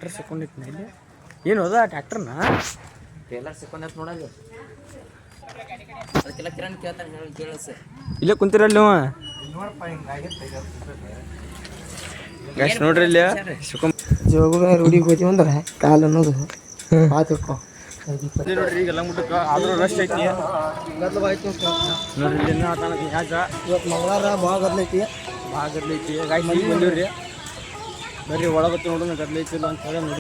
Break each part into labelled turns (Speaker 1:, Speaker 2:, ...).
Speaker 1: Tractor ಸಿಕ್ಕೊಂಡಿತ್ತು ಇಲ್ಲಿ ಏನು ಅದ ಟ್ರ್ಯಾಕ್ಟರ್ನ
Speaker 2: ಟೇಲರ್ ಸಿಕ್ಕೊಂಡತ್ ನೋಡಲ್ಲ ಅದಕ್ಕೆಲ್ಲ ಕಿರಣ್ ಕೇಳ್ತಾನೆ ಹೇಳಿ ಕೇಳಿಸ
Speaker 1: ಇಲ್ಲೇ ಕುಂತಿರಲ್ಲ ನೀವು ಗಾಯ್ಸ್ ನೋಡ್ರಿ ಇಲ್ಲಿ
Speaker 3: ಜೋಗ ರೂಢಿಗೆ ಹೋಗಿ ಅಂದ್ರೆ ಕಾಲು ಅನ್ನೋದು ಆತಿರ್ಕೊ
Speaker 1: ನೋಡ್ರಿ ಈಗೆಲ್ಲ ಮುಟ್ಟಕ್ಕೆ ಆದ್ರೂ ರಶ್ ಐತಿ ನೋಡ್ರಿ ಇಲ್ಲಿ ಯಾಕ
Speaker 3: ಇವತ್ತು ಮಂಗಳವಾರ ಭಾಳ ಗದ್ಲೈತಿ
Speaker 1: ಗಾಯ್ಸ್ ಈಗ ಬಂದಿವ್ರಿ ಬರ್ರಿ ಒಳಗತ್ತೆ ನೋಡೋಣ ಗದ್ಲೈತಿಲ್ಲ ಅಂತ ಹೇಳಿ ನೋಡಿ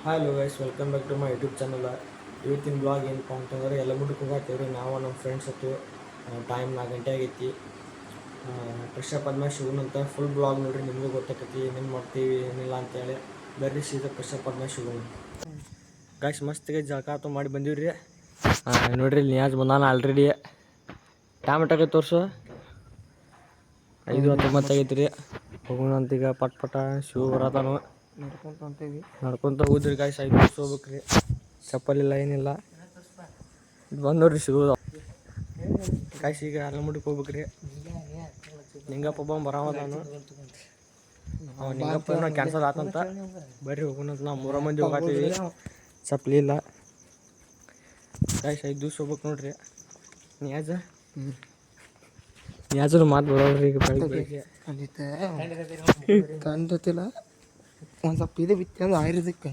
Speaker 1: hello guys welcome back to my YouTube channel. ಇವತ್ತಿನ ಬ್ಲಾಗ್ ಏನಪ್ಪ ಅಂತಂದ್ರೆ ಎಲ್ಲ ಮುಟ್ಟಕ್ಕೆ ಹೋಗ್ತೀವಿ ನಾವು ನಮ್ಮ ಫ್ರೆಂಡ್ಸ್ ಹತ್ತು ಟೈಮ್ 4 ಗಂಟೆ ಆಗೈತಿ. ಫ್ರೆಶ್ ಅಪ್ ಆದ್ಮೇಲೆ ಸಿಗೋಣಂತ ಫುಲ್ ಬ್ಲಾಗ್ ನೋಡ್ರಿ ನಿಮಗೂ ಗೊತ್ತಾಕೈತಿ ಏನೇನು ಮಾಡ್ತೀವಿ ಏನಿಲ್ಲ ಅಂತೇಳಿ. ಬರ್ರಿ ಸೀದಾ ಫ್ರೆಶ್ ಅಪ್ ಆದ್ಮೇಲೆ ಸಿಗೋಣ. ಗೈಸ್ ಮಸ್ತಿಗೆ ಜಳಕ ಮಾಡಿ ಬಂದೀವಿ ರೀ. ನೋಡ್ರಿ ಇಲ್ಲಿ ನಿಯಾಜ್ ಬಂದಾನ ಆಲ್ರೆಡಿ. ಟೈಮ್ ತೋರಿಸು 5:19 ಆಗೈತಿ ರೀ. ಹೋಗೋಣ ಅಂತೀಗ ಪಟ್ ಶಿವ ಬರತಾನು ನಡ್ಕೊಂತ ಹೋದ್ರಿ ಗಾಯ್ಸ್. 5 ನಿಮಿಷ ಹೋಗ್ಬೇಕ್ರಿ. ಚಪ್ಪಲಿಲ್ಲ ಏನಿಲ್ಲ ಬಂದು ನೋಡ್ರಿ ಸಿಗೋದು ಗಾಯ್ಸ್. ಈಗ ಅಲ್ಲಮುಟ್ಟಕ್ಕೆ ಹೋಗ್ಬೇಕ್ರಿ. ನಿಂಗಪ್ಪ ಬರಾಮದಾನು ನಿಂಗಪ್ಪ ಕ್ಯಾನ್ಸಲ್ ಆತಂತ. ಬರ್ರಿ ಹೋಗೋಣ ನಾವು 3 ಮಂದಿ ಹೋಗತ್ತೀವಿ. ಚಪ್ಪಲಿ ಇಲ್ಲ ಗಾಯ್ಸ್. 5 ದಿವ್ಸ ಹೋಗ್ಬೇಕು ನೋಡ್ರಿ. ನಿಯಾಜರು ಮಾತು ಬರೋಲ್ರಿ ಈಗ ಬೆಳಿಗ್ಗೆ
Speaker 3: ಕಂಡತಿಲ್ಲ ಒಂದು ಸ್ವಲ್ಪ ಇದು ಬಿತ್ತು ಅಂದ್ರೆ ಆಯುರ್ವೇದಕ್ಕೆ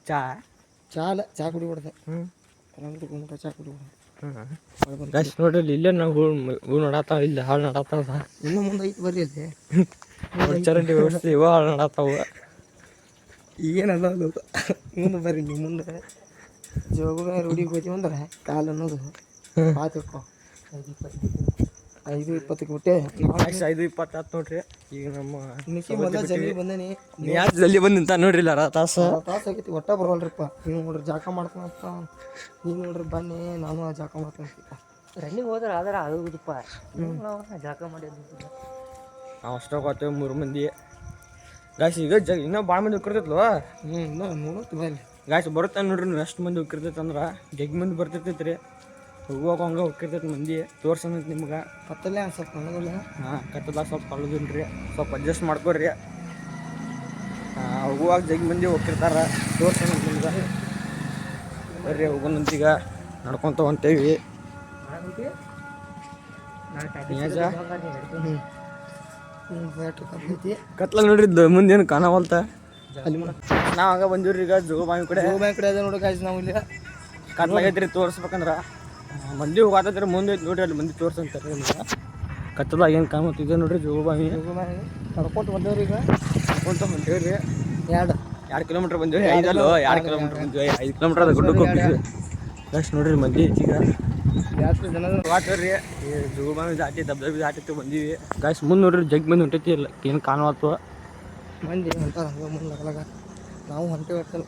Speaker 3: ಚಾ ಕುಡಿಬಿಡ್ದೆ. ಚಾ ಕುಡಿಬಿಡ್ದೆ
Speaker 1: ಗಾಯ್ಸ್ ನೋಡ್ರಿ ಇಲ್ಲೇ ನಾವು ಹೂ ನಡಾತಾವ. ಇಲ್ಲಿ ಹಾಳು ನಡಾತಾವ.
Speaker 3: ಇನ್ನು ಮುಂದೆ ಐತಿ ಬರ್ರಿ ಅಲ್ಲಿ
Speaker 1: ಚರಂಡಿ ವ್ಯವಸ್ಥೆ ಇವ ಹಾಳು ನಡಾತಾವ.
Speaker 3: ಏನದ ಮುಂದೆ ಬರ್ರಿ ನೀವು ಮುಂದೆ ಜೋಗ ರೂಢಿಗೆ ಹೋಗಿ ಅಂದ್ರೆ ಕಾಲು ಅನ್ನೋದು ಆತಿರ್ಕೊ 5:20 ಬಿಟ್ಟೆ
Speaker 1: 5:20 ಆತು ನೋಡ್ರಿ. ಈಗ ನಮ್ಮ
Speaker 3: ಬಂದೇನಿ
Speaker 1: ಜಲ್ದಿ ಬಂದು ನಿಂತ ನೋಡ್ರಿ ಇಲ್ಲ ತಾಸು
Speaker 3: ಆಗೈತಿ. ಒಟ್ಟ ಬರೋಲ್ರಿಪ್ಪ. ನೀವು ನೋಡ್ರಿ ಜಾಕ ಮಾಡ್ತಾನಪ್ಪ. ನೀವು ನೋಡ್ರಿ ಬನ್ನಿ ನಾನು ಜಾಕ ಮಾಡ್ತೀನಿ.
Speaker 2: ರನ್ನಿಂಗ್ ಹೋದ್ರೆ ಆದ್ರೆ ಆಗೋದಪ್ಪ ಜಾಕ ಮಾಡಿ
Speaker 1: ನಾವು ಅಷ್ಟೋಗ್ತೇವೆ 3 ಮಂದಿ ಗಾಯ್ಸ್. ಈಗ ಇನ್ನೂ ಭಾಳ ಮಂದಿ ಹೋಗಿರ್ತೈತ್ಲ್ವ.
Speaker 3: ಇನ್ನೂ ನೋಡ್ತೀವಿ ಬನ್ನಿ
Speaker 1: ಗಾಯ್ಸ್. ಬರುತ್ತೆ ನೋಡ್ರಿ ನೀವು ಎಷ್ಟು ಮಂದಿ ಹೋಗಿರ್ತೈತೆ ಅಂದ್ರೆ ಜಗ್ಗಿ ಮಂದಿ ಬರ್ತೈತಿ ರೀ. ಹೋಗುವಾಗ ಹಂಗೆ ಹೋಗಿರ್ತೈತೆ ಮಂದಿ ತೋರ್ಸಂತ ನಿಮ್ಗೆ
Speaker 3: ಕತ್ತಲೆ ಸ್ವಲ್ಪ ನನಗಲ್ಲ.
Speaker 1: ಕತ್ತಲ ಸ್ವಲ್ಪ ಕಳೆದಿಲ್ಲ ರೀ. ಸ್ವಲ್ಪ ಅಡ್ಜಸ್ಟ್ ಮಾಡ್ಕೊಡ್ರಿ. ಹೋಗುವಾಗ ಜಗ್ಗಿ ಮಂದಿ ಹೋಗಿರ್ತಾರೆ ತೋರ್ಸಂತ ನಿಮ್ಗೆ. ಬರ್ರಿ ಹೋಗೋಣಂತೀಗ ನಡ್ಕೊತ ಹೊಂಟೇವಿ. ಕತ್ಲ ನೋಡ್ರಿ ಮುಂದೇನು ಕಾಣವಲ್ತ. ನಾವು ಹಂಗೆ ಬಂದಿವ್ರಿ ಈಗ ಜೋಗಬಾವಿ ಕಡೆ
Speaker 3: ಅದ ನೋಡಿ ಗಾಯ್ಸ್. ನಾವು ಇಲ್ಲಿ
Speaker 1: ಕತ್ಲಾಗೈತ್ರಿ ತೋರಿಸ್ಬೇಕಂದ್ರೆ ಮಂದಿ ಹೋಗತ್ತೈತ್ರಿ. ಮುಂದೆ ಐತಿ ನೋಡ್ರಿ ಅಲ್ಲಿ ಮಂದಿ ತೋರ್ಸಂತಾರೆ ನಿಮ್ಗೆ. ಕತ್ತಲಾಗ ಏನು ಕಾಣುತ್ತಿದೆ ನೋಡ್ರಿ ಜೋಗಬಾವಿ.
Speaker 3: ನಡ್ಕೊತ ಬಂದೇವ್ರಿ. ಈಗ
Speaker 1: ನಡ್ಕೊಂತ ಹೊಂಟೇವ್ರಿ. 2 ಕಿಲೋಮೀಟ್ರ್ ಬಂದಿವಿ. 5 ಅಲ್ಲೋ 2 ಕಿಲೋಮೀಟ್ರ್ ಬಂದಿವಿ. 5 ಕಿಲೋಮೀಟ್ರ್ ಅದು ಗುಡ್ಡಕ್ಕೆ ಹೋಗ್ತಿದ್ವಿ. ಅಷ್ಟು ನೋಡ್ರಿ ಮಂದಿ ಐತಿ. ಈಗ
Speaker 3: ಜಾಸ್ತಿ ಜನ
Speaker 1: ವಾಟ್ರಿ ಜೋಗಬಾವಿ ದಾಟಿ ದಬ್ಬಿ ದಾಟಿತ್ತು ಬಂದೀವಿ ಗಾಯ್ಸ್. ಮುಂದೆ ನೋಡ್ರಿ ಜಗ್ ಮಂದಿ ಹೊಂಟೈತಿ. ಇಲ್ಲ ಏನು ಕಾಣುವತ್ತು
Speaker 3: ಮಂದಿ ಹೊಂಟಾರ ಹಂಗೆ ಮುಂದೆ ಲಗಲಾಗ. ನಾವು ಹೊಂಟೇವಿ ಹೊಟ್ಟಲ್ಲ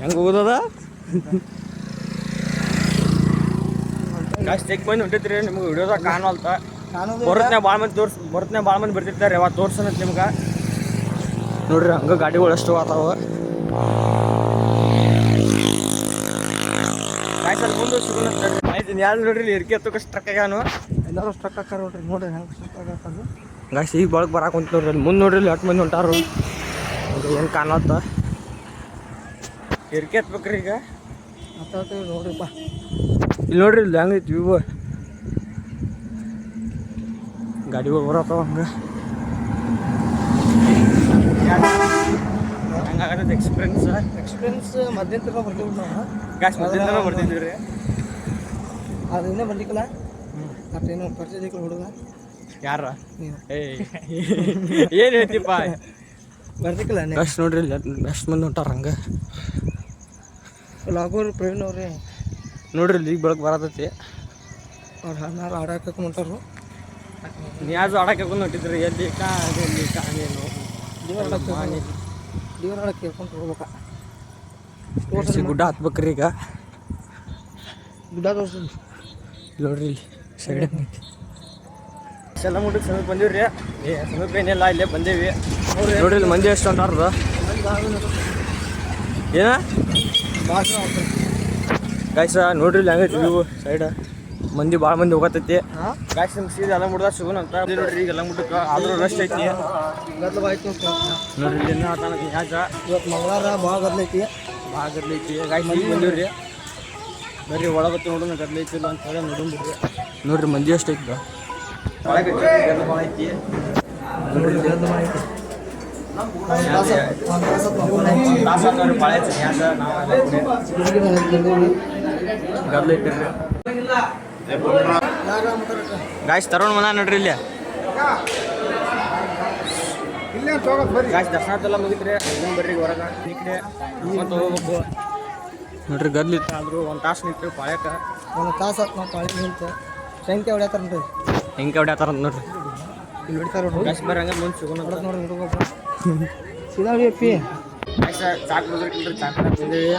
Speaker 1: ಹೆಂಗೆ ಹೋಗೋದದ ಗಾಯ್ಸ್. ಜಗ್ ಮಂದಿ ಹೊಂಟೈತ್ರಿ. ನಿಮ್ಗೆ ವಿಡಿಯೋದಾಗ ಕಾಣುವಲ್ತ. ಬರತ್ನೇ ಭಾಳ ಮಂದಿ ಬರ್ತಿರ್ತಾರೆ. ಯಾವಾಗ ತೋರ್ಸನಂತ ನಿಮ್ಗೆ ನೋಡ್ರಿ. ಹಂಗೆ ಗಾಡಿಗಳು ಅಷ್ಟು ಆತಾವ ಗಾಯ್ಸ್. ಅಲ್ಲಿ ಮುಂದೆ ಸಿಗೋಣ ಯಾರು ನೋಡ್ರಿ. ಇರ್ಕೆ ಎತ್ತಕ್ಕೆ ಸ್ಟ್ರಕ್ ಆಗ್ಯಾನು.
Speaker 3: ಎಲ್ಲರೂ ಸ್ಟ್ರಕ್ ಹಾಕಾರ ನೋಡ್ರಿ. ನೋಡ್ರಿ ಹೆಂಗೆ ಸ್ಟ್ರಕ್ ಆಗತ್ತದು
Speaker 1: ಗಾಯ್ಸ್. ಈಗ ಬಳಕೆ ಬರಾಕ್ ಹೊಂಟ ನೋಡ್ರಿ. ಅಲ್ಲಿ ಮುಂದೆ ನೋಡ್ರಿ 8 ಮಂದಿ ಹೊಂಟಾರು. ಏನು ಕಾಣತ್ತ ಇರ್ಕೆ ಎತ್ಬೇಕ್ರಿ. ಈಗ
Speaker 3: ಮಾತಾಡ್ತೀವಿ ನೋಡ್ರಿಪ್ಪ.
Speaker 1: ಇಲ್ಲಿ ನೋಡ್ರಿ ಇಲ್ಲಿ ಹೆಂಗೈತಿ ವ್ಯೂ. ಗಾಡಿಗಳು ಬರತ್ತಾವ ಹಂಗೆ. ಹಂಗಾಗತ್ತೆ ಎಕ್ಸ್ಪೀರಿಯನ್ಸ್
Speaker 3: ಮಧ್ಯಾಹ್ನ ಬರ್ತೀವಿ ನಾವು
Speaker 1: ಗಾಯ್ಸ್. ಮಧ್ಯಾಹ್ನ ಬರ್ತಿದ್ವಿ ರೀ.
Speaker 3: ಅದು ಇನ್ನೇ ಬಂದಿಕ್ಕಲ್ಲ. ಮತ್ತೇನು ಪರಿಚಯ ಹುಡುಗ
Speaker 1: ಯಾರ ಏನು ಹೇಳ್ತಿಪ್ಪ
Speaker 3: ಬರ್ತಿಕ್ಕಲ್ಲ.
Speaker 1: ಅಷ್ಟು ನೋಡ್ರಿ ಎಷ್ಟು ಮಂದಿ ಹೊಂಟಾರ ಹಂಗೆ.
Speaker 3: ಲಾಗೋರು ಪ್ರವೀಣ್ ಅವ್ರಿ
Speaker 1: ನೋಡ್ರಿ ಇಲ್ಲಿ ಈಗ ಬೆಳಗ್ಗೆ ಬರತೈತಿ.
Speaker 3: ಅವ್ರು ಹಣ್ಣಾರು ಆಡಾಕ ಹೊಂಟಾರು.
Speaker 1: ನಿಯಾಜು ಆಡಕ್ಕೆ ಹಾಕೊಂಡು ಹೊಂಟಿದ್ರಿ. ಎಲ್ಲಿ ಕಾಣೇನು
Speaker 3: ದೇವ್ರ ಆಡಕ್ಕೆ ಕೇಳ್ಕೊಂಡು ಹೋಗ್ಬೇಕ.
Speaker 1: ಗುಡ್ಡ ಹತ್ಬೇಕ್ರಿ. ಈಗ
Speaker 3: ಗುಡ್ಡ ತೋರ್ಸಿ
Speaker 1: ನೋಡ್ರಿ ಇಲ್ಲಿ ಸೈಡ್ ಎಲ್ಲ ಮುಟ್ಟಕ್ಕೆ ಸಮೀಪ ಬಂದೀವಿ ರೀ. ಸಮೀಪ ಏನಿಲ್ಲ ಇಲ್ಲೇ ಬಂದೇವಿ. ನೋಡ್ರಿ ಇಲ್ಲಿ ಮಂದಿ ಎಷ್ಟು ಹೊಂಟಾರ್ದು. ಏನ ಗಾಯ್ಸ ನೋಡ್ರಿ ಇಲ್ಲಿ ಹಂಗೈತಿ ವ್ಯೂ ಸೈಡ್ ಮಂದಿ ಭಾಳ ಮಂದಿ ಹೋಗತೈತಿ ಗಾಯ್ಸ್ ನಿಮ್ಗೆ ಸೀದಾ ಎಲ್ಲ ಮುಡ್ದ ಸಿಗೋಣ ಅಂತ ನೋಡ್ರಿ ಈಗ ಎಲ್ಲ ಮುಟ್ಟಕ್ಕೆ ಆದ್ರೂ ರಶ್ ಐತಿ ನೋಡ್ರಿ ಇಲ್ಲಿ ಇನ್ನೂ ಆತನ ಯಾಕ
Speaker 3: ಇವತ್ತು ಮಂಗಳವಾರ ಭಾಳ ಗದ್ಲೈತಿ
Speaker 1: ಭಾಳ ಗದ್ಲೈತಿ ಗಾಯ್ಸ್ ಈಗ ಬಂದೀವ್ರಿ ಬರ್ರಿ ಒಳಗತ್ತೆ ನೋಡೋಣ ಗದ್ಲೈತಿ ಇಲ್ಲ ಅಂತ ಹೇಳಿ ನೋಡೋಣ್ರಿ ನೋಡ್ರಿ ಮಂದಿ ಅಷ್ಟು ಐತಿ ಒಳಗೆ ಭಾಳ ಐತಿ ನೋಡ್ರಿ ಭಾಳ ಐತಿ ಯಾಕ ಗದ್ಲ ಐತಿರ್ರಿ ಗಾಯ್ಸ್ ತರೋಣ ಮನ ನೋಡ್ರಿ ಇಲ್ಲಿ ಗಾಯ್ಸ್ ದರ್ಶನ ಎಲ್ಲ ಮುಗಿತ್ರಿ ಇದನ್ನ ಬರ್ರಿ ಹೊರಗೆ ಈ ಕಡೆ ಮತ್ತೆ ಹೋಗ್ಬೇಕು ನೋಡ್ರಿ ಗದ್ಲು ಇತ್ತು ಆದ್ರೂ ಒಂದು ತಾಸು ನಿಂತು ಪಾಳ್ಯಕ್ಕೆ
Speaker 3: ಒಂದು ತಾಸು ಆತು ನಾವು ಪಾಳಿ ನಿಂತು ಸಂಖ್ಯೆ ಹೊಡ್ಯಾತಾರ ನೋಡ್ರಿ
Speaker 1: ಹೆಂಗೆ ಹೊಡ್ಯಾತಾರ ನೋಡ್ರಿ
Speaker 3: ಇಲ್ಲಿ ಹೊಡಿತಾರ ನೋಡ್ರಿ
Speaker 1: ಗಾಯ್ಸ್ ಬರಂಗ ಮುಂದೆ ಸಿಗೋಣ
Speaker 3: ನೋಡ್ರಿ ಹುಡುಗಪ್ಪ ಸೀದಾ ಹೊಡಿಯಪ್ಪಿ
Speaker 1: ಗಾಯ್ಸ್ ಚಾ ಕುಡಿದ್ರಿ ಚಾ ಕುಡಿಯಕ್ಕೆ ಬಂದೇವಿ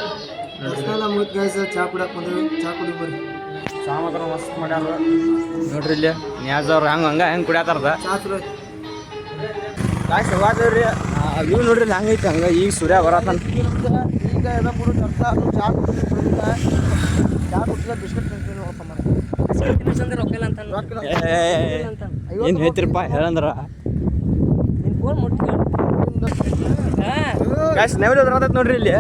Speaker 3: ದರ್ಶನ ಮುಗಿತು ಗಾಯ್ಸ್ ಚಾ ಕುಡಿಯಕ್ಕೆ ಬಂದೇವಿ ಚಾ ಕುಡಿ ಬರ್ರಿ
Speaker 1: ಚಾ ಮಾತ್ರ ಮಸ್ತ್ ಮಾಡ್ಯಾರ ನೋಡ್ರಿ ಇಲ್ಲಿ ನ್ಯಾಜ್ ಅವ್ರು ಹೆಂಗೆ ಕುಡಿಯತ್ತಾರದ
Speaker 3: ಚಾ ಚಲೋ
Speaker 1: ಗಾಯ್ಸ್ ಹೋಗಾದೇವ್ರಿ ಇವು ನೋಡ್ರಿ ಹಂಗೈತಿ ಹಂಗೆ ಈಗ ಸೂರ್ಯ ಬರತ್ತಾನ
Speaker 3: ಈಗ ಎಲ್ಲ ಮೂರು ಚರ್ಚಾ ಚಾ ಕುಡಿದ್ರಿಂದ ಚಾ ಕುಡಿದ ಬಿಸ್ಕೆಟ್ ತಿಂತೀನಿ
Speaker 1: ಏನು ಹೇಳ್ತಿರಪ್ಪ ಹೇಳಂದ್ರ ಗಾಯ್ಸ್ ನೆವಲಿ ಬರತೈತಿ ನೋಡ್ರಿ ಇಲ್ಲಿ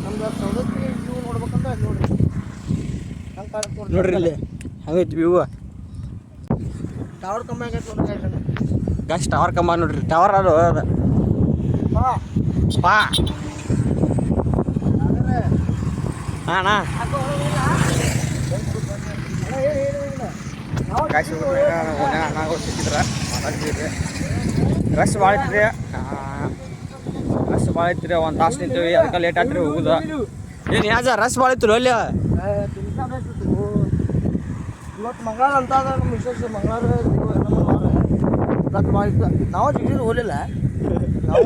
Speaker 3: ನಮ್ದು ಸೌದತ್ತಿ ವ್ಯೂ ನೋಡ್ಬೇಕಂದ್ರೆ ಅಲ್ಲಿ ನೋಡ್ರಿ ಹಂಗೆ ಕಾಣಕ್ಕೆ
Speaker 1: ನೋಡ್ರಿ ಇಲ್ಲಿ ಹಂಗೈತಿ ವ್ಯೂ
Speaker 3: ಟವರ್ ಕಮ್ಮಿ ಆಗೈತೆ ನೋಡ್ರಿ
Speaker 1: ಗಾಯ್ಸ್ ಟವರ್ ಕಂಬ ನೋಡ್ರಿ ಟವರ್ ಅದು ಅದ ಸ್ಪಾ ಅಣ್ಣ ಗಾಯ್ಸ್ ನಾವು ಸಿಕ್ಕಿದ್ರ ಮಾತಾಡ್ತಿದ್ರಿ ರಶ್ ಭಾಳ ಐತ್ರಿ ರಶ್ ಭಾಳ ಐತ್ರಿ ಒಂದು ತಾಸು ನಿಂತೀವಿ ಅದಕ್ಕೆ ಲೇಟ್ ಆತ್ರಿ ಹೋಗುದ ಏನು ಯಾಜ ರಶ್ ಭಾಳ ಐತ್ರಿ ಅಲ್ಲಿ
Speaker 3: ಇವತ್ತು ಮಂಗಳವಾರ ಅಂತ ನಮ್ಮ ವಿಶೇಷ ಮಂಗಳವಾರ ನಾವು ಜಿಗಿದು ಹೋಗಲಿಲ್ಲ ನಾವು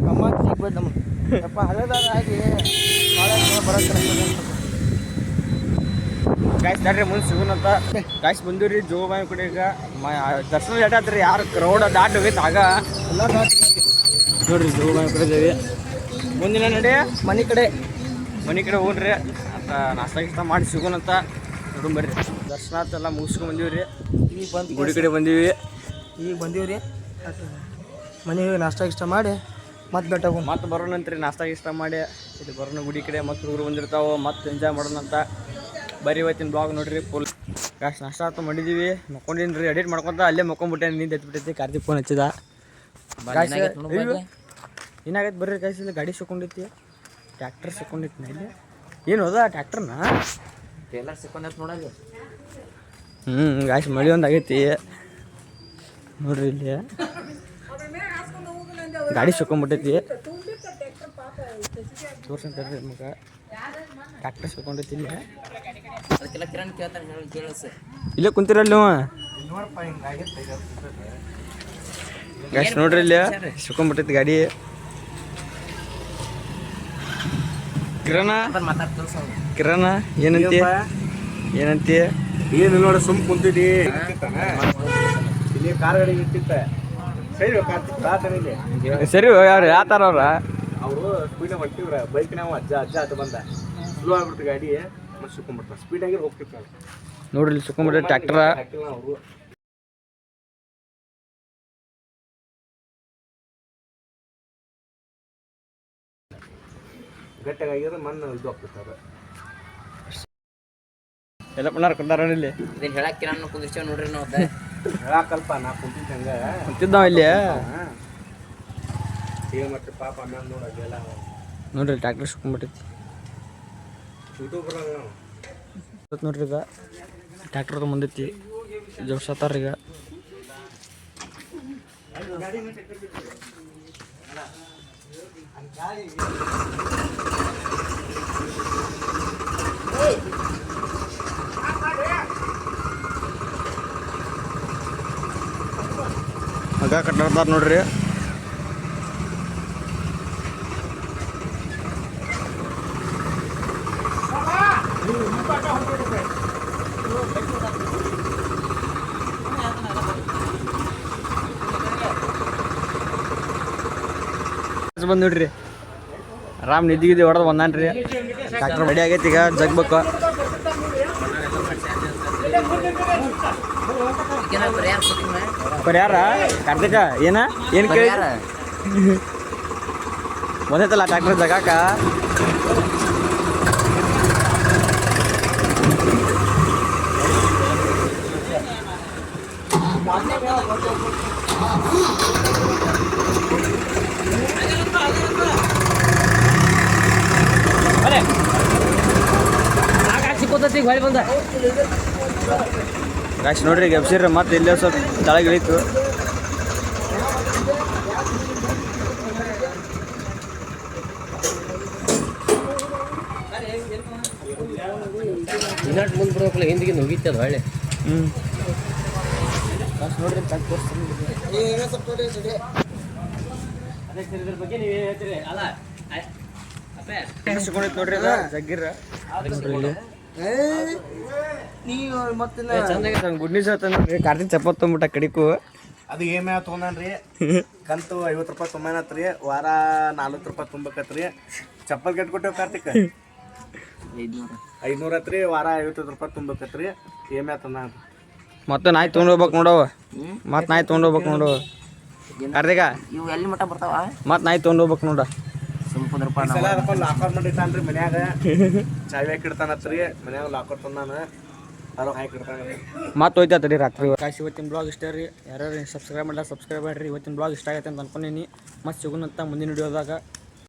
Speaker 3: ಕಮ್ಮ ಸಿಗ್ಬೇಕು ನಮಗೆ ಯಪ್ಪ ಹಳೆದಾರ ಆಗಿ ಭಾಳ ಬರೋಕ್ಕೆ
Speaker 1: ಗಾಯ್ಸ್ ನೋಡ್ರಿ ಮುಂದೆ ಸಿಗೋಣಂತ ಗಾಯ್ಸ್ ಬಂದಿವ್ರಿ ಜೋಗಬಾಯಿ ಕಡೆ ಈಗ ದರ್ಶನ ಲೇಟ್ ಆತ್ರಿ ಯಾರು ಕ್ರೌಡ್ ದಾಟ್ ಹೋಗೈತೆ ಆಗ
Speaker 3: ಎಲ್ಲ
Speaker 1: ನೋಡ್ರಿ ಜೋಗಬಾಯಿ ಕಡೆ ಇದೇವಿ ಮುಂದಿನ ನಡಿ
Speaker 3: ಮನೆ ಕಡೆ
Speaker 1: ಹೋಗ್ರಿ ಅಂತ ನಾಷ್ಟ ಗಿಷ್ಟ ಮಾಡಿ ಸಿಗೋಣಂತ ನೋಡು ಬರ್ರಿ ದರ್ಶನ ಎಲ್ಲ ಮುಗಿಸ್ಕೊಂಡು ಬಂದೀವಿ
Speaker 3: ಈಗ ಬಂದು
Speaker 1: ಗುಡಿ ಕಡೆ ಬಂದೀವಿ
Speaker 3: ಈಗ ಬಂದೀವಿ ರೀ ಮನೆಗೆ ನಾಷ್ಟ ಗಿಷ್ಟ ಮಾಡಿ ಮತ್ತೆ ಬೆಟ್ಟಾಗ
Speaker 1: ಮತ್ತೆ ಬರೋಣಂತ್ರಿ ನಾಷ್ಟ ಗಿಷ್ಟ ಮಾಡಿ ಇಲ್ಲಿ ಬರೋಣ ಗುಡಿ ಕಡೆ ಮತ್ತೆ ಹುಡುಗರು ಬಂದಿರ್ತಾವೆ ಮತ್ತೆ ಎಂಜಾಯ್ ಮಾಡೋಣಂತ ಬರೀ ಇವತ್ತಿನ ಬ್ಲಾಗ್ ನೋಡ್ರಿ ಫುಲ್ ಗಾಯ್ಸ್ ನಾಷ್ಟ ಅಂತ ಮಾಡಿದೀವಿ ಮಕ್ಕೊಂಡಿನಿ ರೀ ಎಡಿಟ್ ಮಾಡ್ಕೊತ ಅಲ್ಲೇ ಮಕ್ಕೊಂಡ್ಬಿಟ್ಟೆ ನಿಂದು ಎತ್ಬಿಟ್ಟೈತಿ ಕಾರ್ತಿಕ್ ಫೋನ್ ಹಚ್ಚಿದ ಏನಾಗೈತೆ ಬರ್ರಿ ಗಾಯ್ಸ್ ಇಲ್ಲಿ ಗಾಡಿ ಸಿಕ್ಕೊಂಡೈತಿ ಟ್ಯಾಕ್ಟರ್ ಸಿಕ್ಕೊಂಡೈತಿ ಇಲ್ಲಿ ಏನು ಅದ ಟ್ಯಾಕ್ಟರ್ನ
Speaker 2: ಟೇಲರ್ ಸಿಕ್ಕೊಂಡೈತೆ ನೋಡಲ್ಲಿ
Speaker 1: ಗಾಯ್ಸ್ ಮಳೆ ಒಂದು ಆಗೈತಿ ನೋಡ್ರಿ ಇಲ್ಲಿ ಗಾಡಿ ಸಿಕ್ಕೊಂಡ್ಬಿಟ್ಟೈತಿ ತೋರ್ಸಂತಾರ್ರಿ ನಿಮಗೆ ಟ್ಯಾಕ್ಟರ್ ಸಿಕ್ಕೊಂಡೈತಿ ಇಲ್ಲಿ
Speaker 2: ಅದಕ್ಕೆಲ್ಲ ಕಿರಣ್ ಕೇಳ್ತಾನೆ ಕೇಳಿಸ
Speaker 1: ಇಲ್ಲೇ ಕುಂತಿರಲ್ಲ ನೀವು ಗಾಯ್ಸ್ ನೋಡ್ರಿ ಇಲ್ಲಿ ಸಿಕ್ಕೊಂಡ್ಬಿಟ್ಟೈತಿ ಗಾಡಿ ಕಿರಣ ಏನಂತಿ
Speaker 4: ಏನು ನೋಡ ಸುಮ್ ಕುಂತಿದ್ದಿ ಇಲ್ಲಿ ಕಾರ್ ಗಾಡಿ ಇಟ್ಟಿತ್ತ
Speaker 1: ಸರಿ ಯಾರು ಯಾತಾರ ಅವ್ರ
Speaker 4: ಅವರು ಸ್ಪೀಡ್ ಹೊಟ್ಟಿವ್ರ ಬೈಕ್ ನಾವು ಅಜ್ಜ ಅಂತ ಬಂದ ಸ್ಲೋ ಆಗ್ಬಿಡ್ತು ಗಾಡಿ ಮತ್ತೆ ಸಿಕ್ಕೊಂಡ್ಬಿಡ್ತಾರ ಸ್ಪೀಡ್ ಆಗಿ ಹೋಗ್ತಿರ್ತಾರ
Speaker 1: ನೋಡ್ರಿ ಇಲ್ಲಿ ಸಿಕ್ಕೊಂಡ್ಬಿಟ್ಟೆ ಟ್ಯಾಕ್ಟರ್
Speaker 4: ಅವರು ಗಟ್ಟಿಯಾಗಿದ್ರೆ ಮಣ್ಣು ಇದು ಹೋಗ್ತಿರ್ತಾರೆ
Speaker 1: ಎಲ್ಲ ಪುನರ್ ಕೊಡ್ತಾರ ಇಲ್ಲಿ
Speaker 2: ಇದನ್ನ ಹೇಳಕ್ ಕಿರಣ್ ಕುಂದಿರ್ತೇವೆ ನೋಡ್ರಿ ನಾವು
Speaker 4: ಹೇಳಾಕಲ್ಪ ನಾ ಕುಂತಿದ್ದ ಹಂಗ
Speaker 1: ಕುಂತಿದ್ದಾವ ಇಲ್ಲಿ
Speaker 4: ಏನ್ ಮಾಡ್ರಿ ಪಾಪ ಆಮೇಲೆ ನೋಡಲ್ಲ
Speaker 1: ನೋಡ್ರಿ ಟ್ಯಾಕ್ಟರ್ ಸಿಕ್ಕೊಂಡ್ಬಿಟ್ಟೈತಿ
Speaker 4: ಯೂಟ್ಯೂಬ್ ನಾವು
Speaker 1: ನೋಡ್ರಿ ಈಗ ಟ್ಯಾಕ್ಟರ್ ಮುಂದೈತಿ ಜೋಡ್ಸತ್ತಾರ ಈಗ ಹಗ್ಗ ಕಟ್ಟಾಡ್ತಾರ ನೋಡ್ರಿ ಬಂದು ನೋಡ್ರಿ ಆರಾಮ್ ನಿದ್ದಿಗಿದ್ದಿ ಹೊಡೆದು ಬಂದಾನ್ರಿ ಟ್ರ್ಯಾಕ್ಟರ್ ರೆಡಿ ಆಗೈತಿ ಈಗ ಜಗ್ಬೇಕು ಪರಿಹಾರ ಕಾರ್ತಿಕ ಏನು ಕೇಳಿ ಬಂದೈತಲ್ಲ ಟ್ರ್ಯಾಕ್ಟರ್ ಜಗಾಕ ಗಾಯ್ಸ್ ನೋಡ್ರಿ ಗೆಬ್ಸಿರ್ರಿ ಮತ್ತೆ ಇಲ್ಲೇ ಸ್ವಲ್ಪ ತಳಗೆ ಇಳಿತು
Speaker 2: ಮುಂದೆ ಬರೋಕ್ಲ ಹಿಂದಿಗೆ ನುಗ್ಗಿತ್ತದ ಹೊಳ್ಳೆ
Speaker 1: ನೋಡ್ರಿ ನೋಡ್ರಿ ಜಗ್ಗಿರ ಗುಡ್ ನ್ಯೂಸ್ ಹೇಳ್ತಾನೆ ಕಾರ್ತಿಕ್ ಚಪ್ಪತ್ ತೊಗೊಂಬಿಟ್ಟ ಕಡಿಕು
Speaker 4: ಅದು ಏಮೇ ತೊಗೊಂಡ್ರಿ ಕಂತು 50 ರೂಪಾಯಿ ತೊಗೊಂಬನತ್ರಿ ವಾರ 40 ರೂಪಾಯಿ ತುಂಬಕತ್ರಿ ಚಪ್ಪಲ್ ಕಟ್ಕೊಟ್ಟೇವ್ ಕಾರ್ತಿಕ್ 500 ಆತ್ರಿ ವಾರ 50 ರೂಪಾಯಿ ತುಂಬಕತ್ರಿ ಏಮೇ ತಂದ
Speaker 1: ಮತ್ತೆ ನಾಯಿ ತೊಗೊಂಡು ಹೋಗ್ಬೇಕು ನೋಡವ ಮತ್ತೆ ನಾಯಿ ತೊಗೊಂಡು ಹೋಗ್ಬೇಕು ನೋಡು ಕಾರ್ತಿಕ
Speaker 2: ಇವು ಎಲ್ಲಿ ಮಟ್ಟ ಬರ್ತಾವ
Speaker 1: ಮತ್ತೆ ನಾಯಿ ತೊಗೊಂಡು ಹೋಗ್ಬೇಕು ನೋಡ
Speaker 4: ಲಾಕರ್ ಮಾಡಿಟ್ಟಾನ್ರಿ ಮನ್ಯಾಗ ಚಾವಿ ಹಾಕಿಡ್ತಾನತ್ರಿ ಮನ್ಯಾಗ ಲಾಕರ್ ತಂದಾನ ಅದ್ರ ಹಾಕಿಡ್ತಾನ
Speaker 1: ಮತ್ತೆ ಹೋಯ್ತಾ ತಡಿ ರಾತ್ರಿ ಕಾಶಿ ಇವತ್ತಿನ ಬ್ಲಾಗ್ ಇಷ್ಟ ರೀ ಯಾರು ಸಬ್ಸ್ಕ್ರೈಬ್ ಮಾಡಿಲ್ಲ ಸಬ್ಸ್ಕ್ರೈಬ್ ಮಾಡಿರಿ ಇವತ್ತಿನ ಬ್ಲಾಗ್ ಇಷ್ಟ ಆಗೈತೆ ಅಂತ ಅನ್ಕೊಂಡೀನಿ ಮತ್ತೆ ಸಿಗೋಣಂತ ಮುಂದಿನ ವಿಡಿಯೋದಾಗ